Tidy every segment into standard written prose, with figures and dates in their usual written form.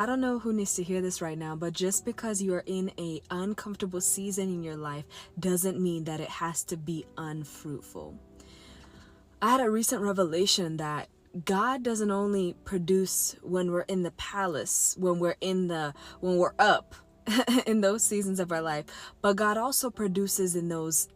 I don't know who needs to hear this right now, but just because you are in a uncomfortable season in your life doesn't mean that it has to be unfruitful. I had a recent revelation that God doesn't only produce when we're in the palace, when we're up in those seasons of our life, but God also produces in those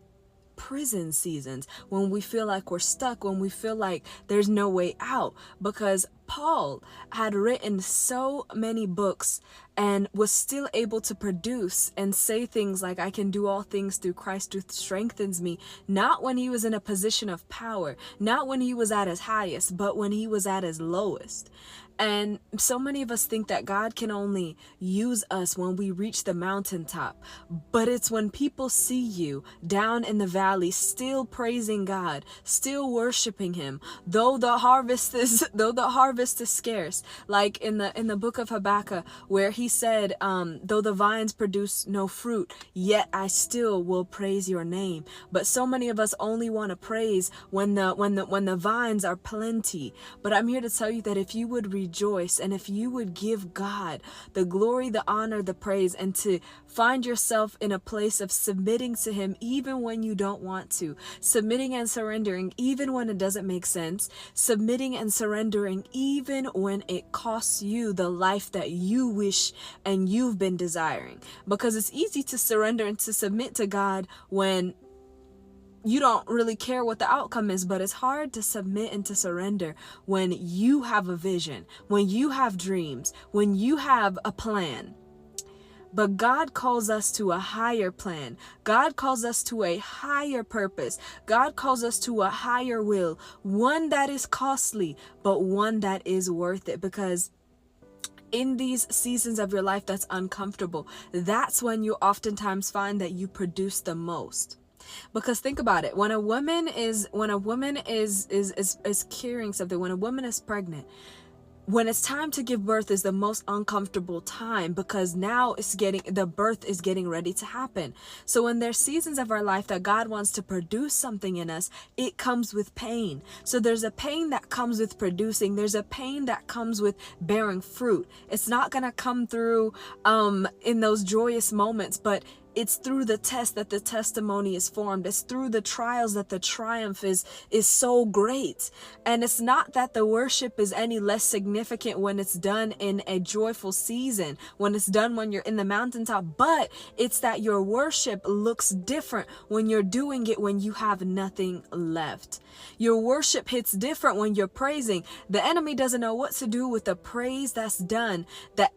prison seasons, when we feel like we're stuck, when we feel like there's no way out. Because Paul had written so many books and was still able to produce and say things like, I can do all things through Christ who strengthens me, not when he was in a position of power, not when he was at his highest, but when he was at his lowest. And so many of us think that God can only use us when we reach the mountaintop. But it's when people see you down in the valley, still praising God, still worshiping him, though the harvest is scarce. Like in the book of Habakkuk, where he said, though the vines produce no fruit, yet I still will praise your name. But so many of us only want to praise when the vines are plenty. But I'm here to tell you that if you would rejoice and if you would give God the glory, the honor, the praise, and to find yourself in a place of submitting to him even when you don't want to, submitting and surrendering even when it doesn't make sense, submitting and surrendering even when it costs you the life that you wish and you've been desiring. Because it's easy to surrender and to submit to God when you don't really care what the outcome is, but it's hard to submit and to surrender when you have a vision, when you have dreams, when you have a plan. But God calls us to a higher plan. God calls us to a higher purpose. God calls us to a higher will, one that is costly, but one that is worth it. Because in these seasons of your life that's uncomfortable, that's when you oftentimes find that you produce the most. Because think about it, when a woman is carrying something, when a woman is pregnant, when it's time to give birth is the most uncomfortable time, because now the birth is getting ready to happen. So when there's seasons of our life that God wants to produce something in us, it comes with pain. So there's a pain that comes with producing. There's a pain that comes with bearing fruit. It's not going to come through in those joyous moments, but it's through the test that the testimony is formed. It's through the trials that the triumph is so great. And it's not that the worship is any less significant when it's done in a joyful season, when it's done when you're in the mountaintop, but it's that your worship looks different when you're doing it when you have nothing left. Your worship hits different when you're praising. The enemy doesn't know what to do with the praise that's done, that